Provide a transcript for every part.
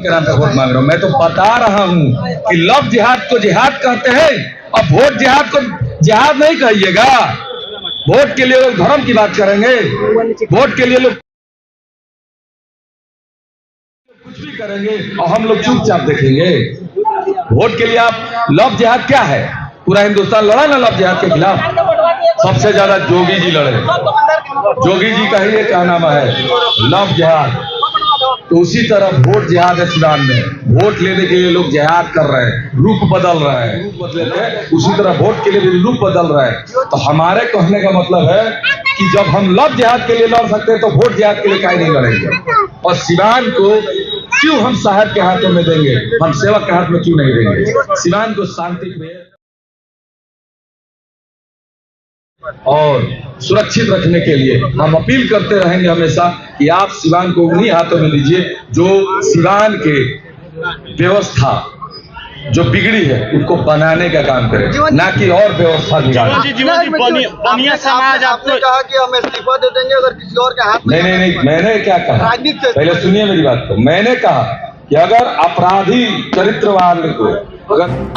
नाम पे वोट मांग रहा हूँ। मैं तो बता रहा हूँ कि लव जिहाद को जिहाद कहते हैं और वोट जिहाद को जिहाद नहीं कहिएगा। वोट के लिए लोग धर्म की बात करेंगे, वोट के लिए लोग कुछ भी करेंगे और हम लोग चुपचाप देखेंगे। वोट के लिए आप लव जिहाद क्या है? पूरा हिंदुस्तान लड़ा ना लव जिहाद के खिलाफ। सबसे ज्यादा जोगी जी लड़े। जोगी जी का ही ये कहनामा है लव जिहाद। तो उसी तरह वोट जिहाद है सिवान में। वोट लेने के लिए लोग जिहाद कर रहे हैं, रूप बदल रहे हैं, रूप बदलते हैं। उसी तरह वोट के लिए भी रूप बदल रहा है। तो हमारे कहने का मतलब है कि जब हम लव जिहाद के लिए लड़ सकते हैं तो वोट जिहाद के लिए काहे नहीं लड़ेंगे। और सिवान को क्यों हम साहब के हाथों में देंगे, हम सेवक के हाथ में क्यों नहीं देंगे। सिवान को शांति में और सुरक्षित रखने के लिए हम अपील करते रहेंगे हमेशा कि आप सिवान को उन्हीं हाथों में लीजिए जो सिवान के व्यवस्था जो बिगड़ी है उनको बनाने का काम करें, ना कि और व्यवस्था बिगाड़े। बनिया समाज आपने कहा कि हम इस्तीफा दे देंगे अगर किसी और के हाथ में। नहीं, मैंने क्या कहा, पहले सुनिए मेरी बात को। मैंने कहा कि अगर अपराधी चरित्रवान को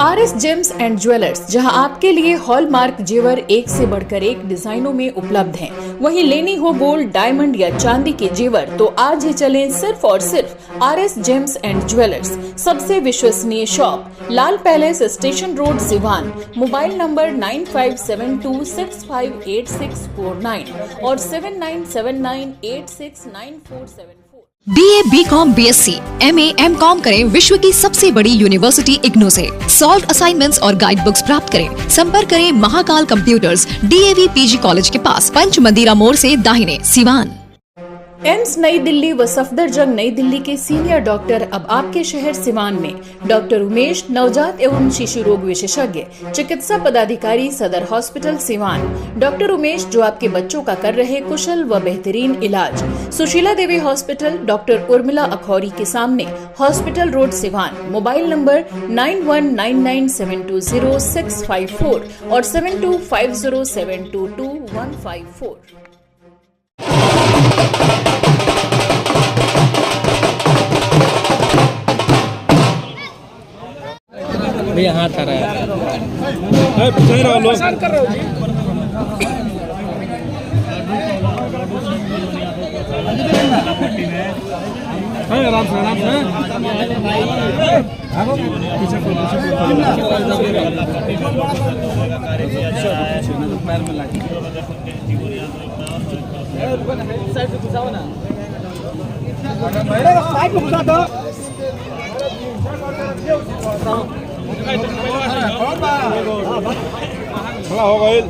RS जेम्स एंड ज्वेलर्स, जहां आपके लिए हॉलमार्क जेवर एक से बढ़कर एक डिजाइनों में उपलब्ध हैं। वहीं लेनी हो गोल्ड, डायमंड या चांदी के जेवर तो आज ही चलें सिर्फ और सिर्फ RS जेम्स एंड ज्वेलर्स। सबसे विश्वसनीय shop, Lal palace, station road, Siwan. Mobile number 9572658649 और 7979869474। BA, BCom, BSc, MA, MCom करें विश्व की सबसे बड़ी यूनिवर्सिटी इग्नू से। सॉल्व असाइनमेंट्स और गाइड बुक्स प्राप्त करें। संपर्क करें Mahakal computers, DAV PG college के पास, पंच मंदिरा मोड़ से दाहिने, सिवान। एम्स नई दिल्ली व सफदरजंग नई दिल्ली के सीनियर डॉक्टर अब आपके शहर सिवान में। डॉक्टर उमेश, नवजात एवं शिशु रोग विशेषज्ञ, चिकित्सा पदाधिकारी, सदर हॉस्पिटल सिवान। डॉक्टर उमेश जो आपके बच्चों का कर रहे कुशल व बेहतरीन इलाज। सुशीला देवी हॉस्पिटल, डॉक्टर उर्मिला अखौरी के सामने, hospital road, Siwan. Mobile number 9199720654 और 7250722154। भैया हाथ आ रहा है। आराम से आराम से। खड़ा हो गए।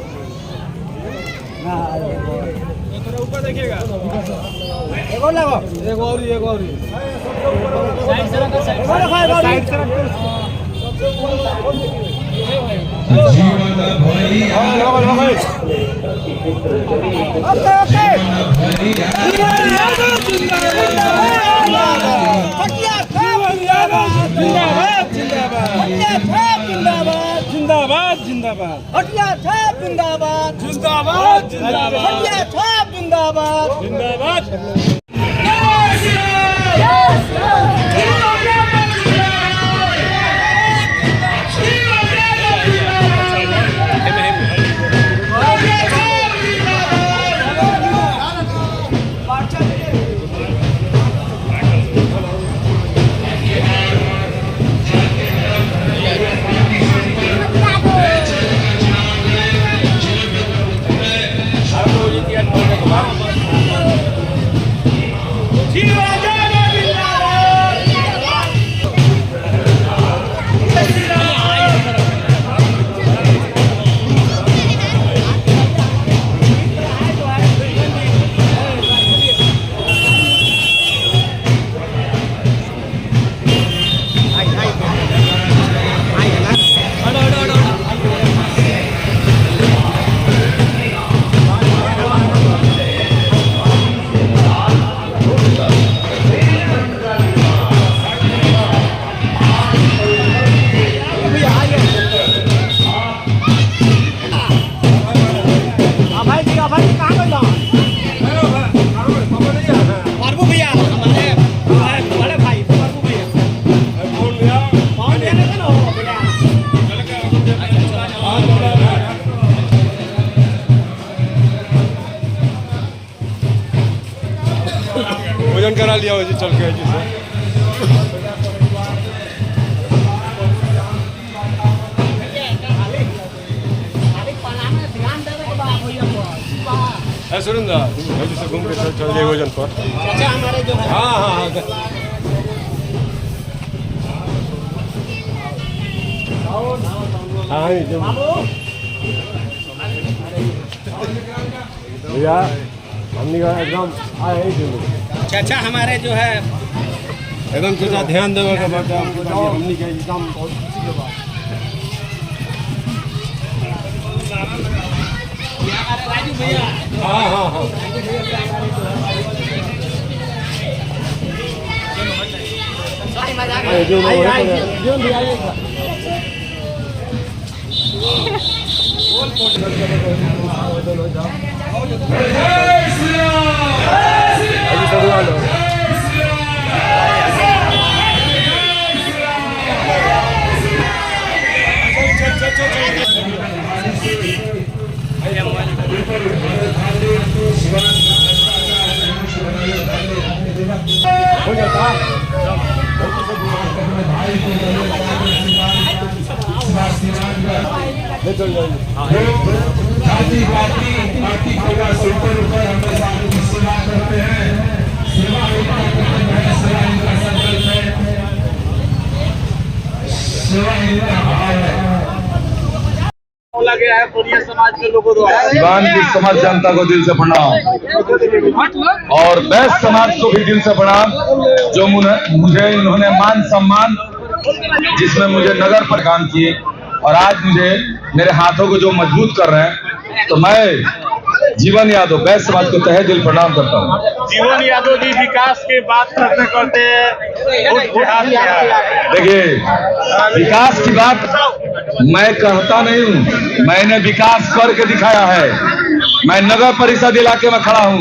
ऊपर देखिएगा। एक और लगाओ। एक और ही। साइड से रखो, साइड से रखो। जीवन भरी जिंदाबाद जिंदाबाद हटिया छाप जिंदाबाद जिंदाबाद जिंदाबाद हटिया छाप जिंदाबाद जिंदाबाद। जी चल के जी सर सुरेंद्र जी से घूम के चल जाए वजन पर अच्छा हमारे जो है हाँ हाँ हाँ हाँ जो भैया हमने का एकदम आए ही चाचा हमारे जो है एकदम थोड़ा ध्यान देवे के बात हमने के एकदम बहुत खुशी के बात राजू भैया हाँ हाँ हाँ हो जाता बोला गया है पूरी समाज के लोगों द्वारा सिवान की समस्त जनता को दिल से प्रणाम और बेस्ट समाज को भी दिल से प्रणाम जो मुझे इन्होंने मान सम्मान जिसमें मुझे नगर पर काम किए और आज मुझे मेरे हाथों को जो मजबूत कर रहे हैं तो मैं जीवन यादव बेस्ट समाज को तहे दिल प्रणाम करता हूँ। जीवन यादव जी विकास की बात करते करते देखिए विकास की बात मैं कहता नहीं हूँ, मैंने विकास करके दिखाया है। मैं नगर परिषद इलाके में खड़ा हूँ,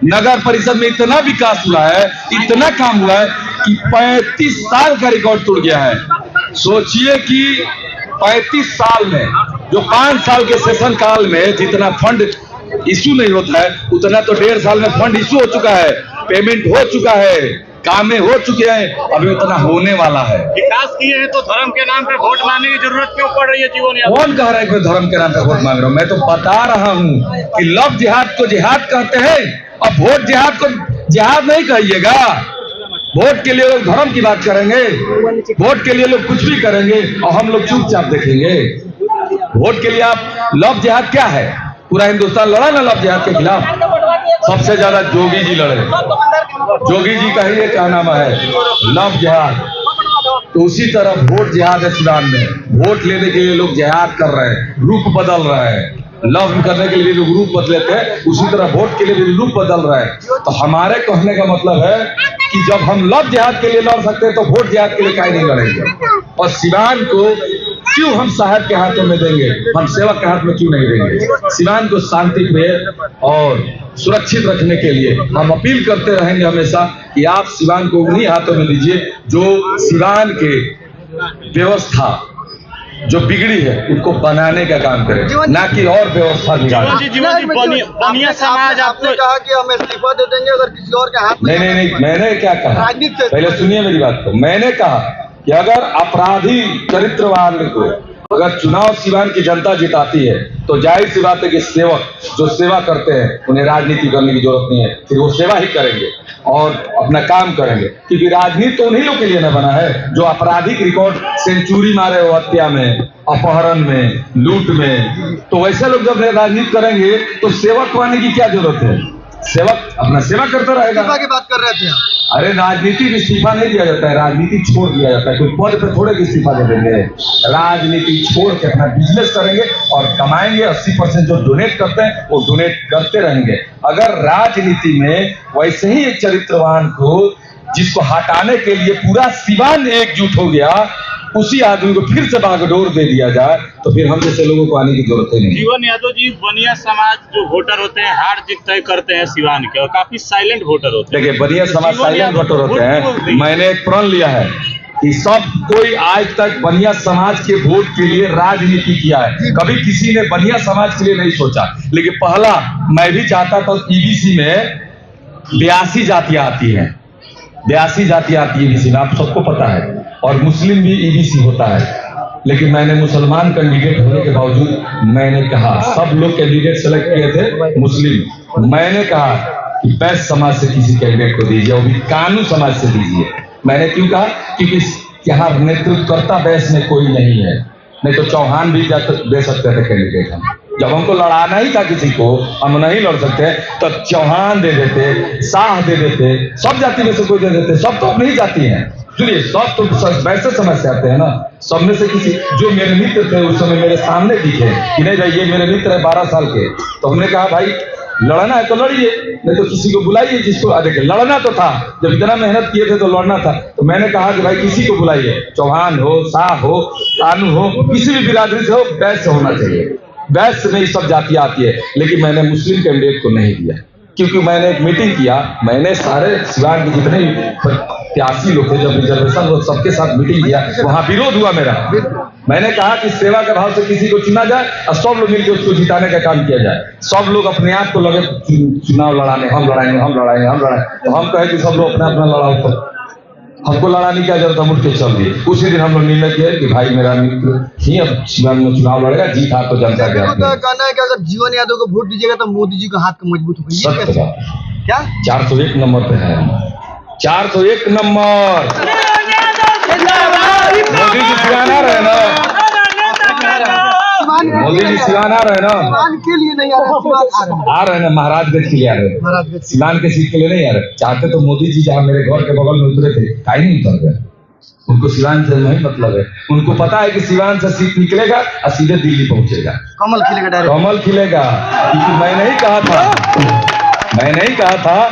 नगर परिषद में इतना विकास हुआ है, इतना काम हुआ है कि 35 साल का रिकॉर्ड टूट गया है। सोचिए कि 35 साल में जो 5 साल के सेशन काल में जितना फंड इशू नहीं होता है उतना तो 1.5 साल में फंड इशू हो चुका है, पेमेंट हो चुका है, कामें हो चुके हैं, अभी उतना होने वाला है। विकास किए हैं तो धर्म के नाम पे वोट मांगने की जरूरत क्यों पड़ रही है जीवन यादव? कौन कह रहा है कि मैं धर्म के नाम पे वोट मांग रहा हूँ? मैं तो बता रहा हूँ कि लव जिहाद को जिहाद कहते हैं और वोट जिहाद को जिहाद नहीं कहिएगा। वोट के लिए लोग धर्म की बात करेंगे, वोट के लिए लोग कुछ भी करेंगे और हम लोग चुपचाप देखेंगे। वोट के लिए आप लव जिहाद क्या है? पूरा हिंदुस्तान लड़ा ना लव जिहाद के खिलाफ, सबसे ज्यादा जोगी जी लड़े। जोगी जी का ही ये कहनामा है लव जिहाद, तो उसी तरह वोट जिहाद है। सिवान में वोट लेने के लिए लोग जिहाद कर रहे हैं, रूप बदल रहे हैं। लव करने के लिए भी रूप बदलते हैं, उसी तरह वोट के लिए भी रूप बदल रहे हैं। तो हमारे कहने का मतलब है कि जब हम लव जिहाद के लिए लड़ सकते हैं तो वोट जिहाद के लिए काहे नहीं लड़ेंगे? और सिवान को क्यों हम साहब के हाथों में देंगे, हम सेवक के हाथ में क्यों नहीं देंगे? सिवान को शांति प्रिय और सुरक्षित रखने के लिए हम अपील करते रहेंगे हमेशा कि आप सिवान को उन्हीं हाथों में दीजिए जो सिवान के व्यवस्था जो बिगड़ी है उनको बनाने का काम करें, ना कि और व्यवस्था बिगाड़े। बनिया समाज आपने कहा कि हम इस्तीफा दे देंगे अगर किसी और के हाथ में। नहीं, मैंने क्या कहा? राजनीति से पहले सुनिए मेरी बात को। मैंने कहा कि अगर अपराधी चरित्रवान को अगर चुनाव सिवान की जनता जिताती है तो जाहिर सी बात है कि सेवक जो सेवा करते हैं उन्हें राजनीति करने की जरूरत नहीं है, फिर वो सेवा ही करेंगे और अपना काम करेंगे, क्योंकि राजनीति तो उन्हीं लोग के लिए न बना है जो आपराधिक रिकॉर्ड सेंचुरी मारे हो, हत्या में, अपहरण में, लूट में। तो वैसे लोग जब राजनीति करेंगे तो सेवक बनने की क्या जरूरत है? सेवक अपना सेवा करता रहेगा। इस्तीफा की बात कर रहे थे आप। अरे राजनीति में इस्तीफा नहीं दिया जाता है, राजनीति छोड़ दिया जाता है। कोई पद पे थोड़े इस्तीफा दे देंगे, राजनीति छोड़ के अपना बिजनेस करेंगे और कमाएंगे। 80% जो डोनेट करते हैं वो डोनेट करते रहेंगे। अगर राजनीति में वैसे ही एक चरित्रवान को जिसको हटाने के लिए पूरा सिवान एकजुट हो गया, उसी आदमी को फिर से बागडोर दे दिया जाए तो फिर हम जैसे लोगों को आने की जरूरत ही नहीं। जीवन यादव जी बनिया समाज जो वोटर होते हैं हार जीत तय करते हैं सिवान के और काफी साइलेंट वोटर होते हैं। देखिए बनिया समाज साइलेंट वोटर होते हैं। मैंने एक प्रण लिया है कि सब कोई आज तक बनिया समाज के वोट के लिए राजनीति किया है, कभी किसी ने बनिया समाज के लिए नहीं सोचा। लेकिन पहला मैं भी चाहता था ईबीसी में 82 जातियां आती हैं, 82 जाति आती है ईबीसी में, आप सबको पता है, और मुस्लिम भी ईबीसी होता है। लेकिन मैंने मुसलमान कैंडिडेट होने के बावजूद मैंने कहा, सब लोग कैंडिडेट सेलेक्ट किए थे मुस्लिम, मैंने कहा कि वैश्य समाज से किसी कैंडिडेट को दीजिए, वो भी कानू समाज से दीजिए। मैंने क्यों कहा? क्योंकि यहाँ नेतृत्वकर्ता वैश्य में कोई नहीं है, नहीं तो चौहान भी दे सकते थे कैंडिडेट। हम जब हमको लड़ाना ही था किसी को, हम नहीं लड़ सकते, तो चौहान दे देते, शाह दे देते, सब जाति में से कोई दे देते, सब तो अपनी ही जाति है। सुनिए, सब तो वैसे समझ से आते हैं ना, सब में से किसी, जो मेरे मित्र थे उस समय मेरे सामने दिखे कि नहीं भाई ये मेरे मित्र है 12 साल के, तो हमने कहा भाई लड़ना है तो लड़िए, नहीं तो किसी को बुलाइए जिसको, देखिए लड़ना तो था, जब इतना मेहनत किए थे तो लड़ना था। तो मैंने कहा कि भाई किसी को बुलाइए, चौहान हो, शाह हो, कानू हो, किसी भी बिरादरी से हो, वैश्य होना चाहिए। वैश्य में ये सब जातियां आती है, लेकिन मैंने मुस्लिम कैंडिडेट को नहीं दिया, क्योंकि मैंने एक मीटिंग किया, मैंने सारे सिवान के जितने प्रत्याशी लोग थे, जब रिजर्वेशन लोग सबके साथ मीटिंग किया, वहां विरोध हुआ मेरा। मैंने कहा कि सेवा के भाव से किसी को चुना जाए और सब लोग मिलकर उसको जिताने का काम किया जाए। सब लोग अपने आप को लगे चुनाव लड़ाने, हम लड़ाएंगे, हम लड़ाएंगे, हम लड़ाएंगे, तो हम कहे कि सब लोग अपना अपना लड़ाओ, तो हमको लड़ाने की क्या जरूरत, हम उठ के चल दिए। उसी दिन हम लोग निर्णय किए कि भाई मेरा मित्र ही अब सिवान में चुनाव लड़ेगा, जीत हार तो जनता के हाथ में। कहना है कि अगर जीवन यादव को वोट दीजिएगा तो मोदी जी का हाथ का मजबूत होगा, ये कैसे? क्या 401 नंबर पे है, 401 नंबर। मोदी जी सिवान आ रहे ना, मोदी जी सिवान आ रहे ना, सिवान के लिए नहीं आ रहे, आ रहे ना, महाराजगंज के लिए आ रहे, सिवान के सीट के लिए नहीं आ रहे। चाहते तो मोदी जी जहाँ मेरे घर के बगल में उतरे थे, काहे नहीं उतर गए? उनको सिवान से नहीं मतलब है, उनको पता है कि सिवान से सीट निकलेगा और सीधे दिल्ली पहुंचेगा, कमल खिलेगा डायरेक्ट, कमल खिलेगा। क्योंकि मैं नहीं कहा था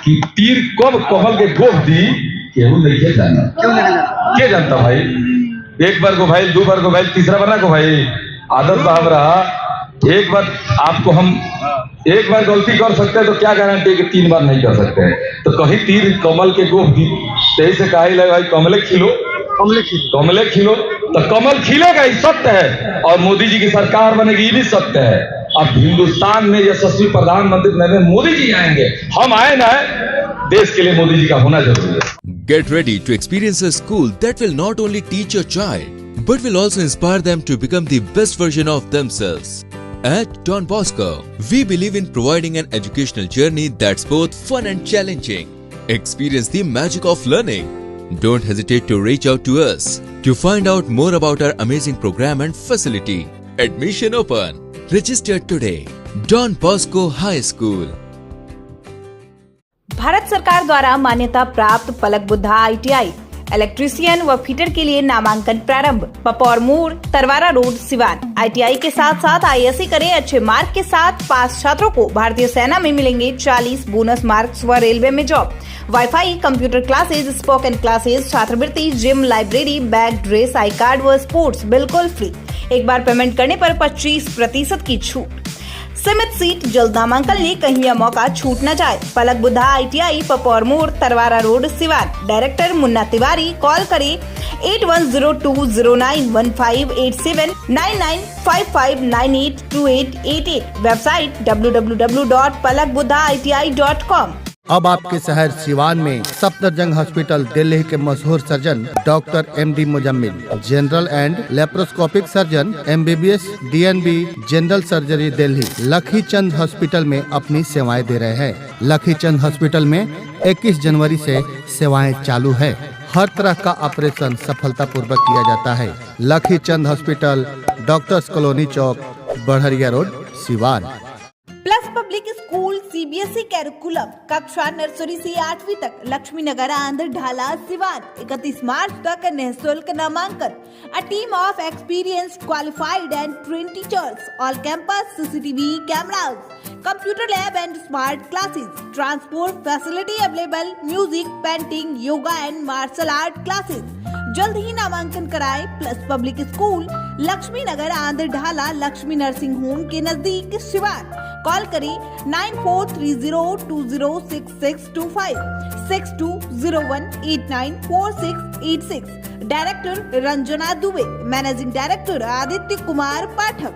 कि तीर कब कमल के गोद दी, केहू नहीं जाना, क्यों नहीं जाना? क्या जानता भाई? एक बार को भाई, 2 बार को भाई, 3रा बार ना को भाई, आदत साहब रहा। एक बार आपको हम एक बार गलती कर सकते हैं तो क्या गारंटी है कि 3 बार नहीं कर सकते हैं? तो कहीं तीर कमल के गोद दी, तेजी से कहा ही लगे भाई कमले खिलो, कमले खिलो, तो कमल खिलेगा, ये सत्य है। और मोदी जी की सरकार बनेगी, ये भी सत्य है। अब हिंदुस्तान में यशस्वी प्रधानमंत्री नरेंद्र मोदी जी आएंगे, हम आए ना, देश के लिए मोदी जी का होना जरूरी है। Get ready to experience a school that will not only teach your child, but will also inspire them to become the best version of themselves. At Don Bosco, we believe in providing an educational journey that's both fun and challenging. Experience the magic of learning. Don't hesitate to reach out to us to find out more about our amazing program and facility. Admission open. Register today. Don Bosco High School. Bharat सरकार द्वारा मान्यता प्राप्त पलक Buddha ITI electrician व fitter के लिए नामांकन प्रारंभ। पपौर मोड़, तरवारा रोड, सिवान। ITI के साथ साथ ISC करें, अच्छे मार्क के साथ पास छात्रों को भारतीय सेना में मिलेंगे 40 बोनस मार्क्स व रेलवे में job. Wifi, computer classes, spoken classes, छात्रवृत्ति, gym, library, bag, dress, I card व स्पोर्ट्स बिल्कुल फ्री। एक बार पेमेंट करने पर 25% की छूट। सीमित सीट, जल्द नामांकन ले, कहीं यह मौका छूट न जाए। पलक बुद्धा ITI, पपौर मोड़, Tarwara road, Siwan. Director Munna Tiwari. Call करें 8102091587 9955982888। Website www.palakbuddhaiti.com। अब आपके शहर सिवान में सफदरजंग हॉस्पिटल दिल्ली के मशहूर surgeon doctor MD Muzammil, general and laparoscopic surgeon MBBS DNB general surgery Delhi, लखी चंद हॉस्पिटल में अपनी सेवाएं दे रहे हैं। लखी चंद हॉस्पिटल में 21 जनवरी से सेवाएं चालू है। हर तरह का ऑपरेशन सफलतापूर्वक किया जाता है। Lakhi Chand hospital, doctors colony चौक, Badharia road, Siwan. Plus public school CBSE curriculum, कक्षा नर्सरी से 8वीं तक, लक्ष्मी नगर, आंध्र ढाला, सिवान। 31 मार्च तक निःशुल्क नामांकन। A team of experienced, qualified and trained teachers. All campus CCTV cameras, computer lab and smart classes. Transport facility available. Music, painting, yoga and martial art classes. जल्द ही नामांकन कराएं। प्लस पब्लिक स्कूल, लक्ष्मी नगर, आंध्र ढाला, लक्ष्मी नर्सिंग होम के नजदीक, Siwan. Call करें 9430206625 6201894686। Director Ranjana Dubey, managing director Aditya Kumar पाठक।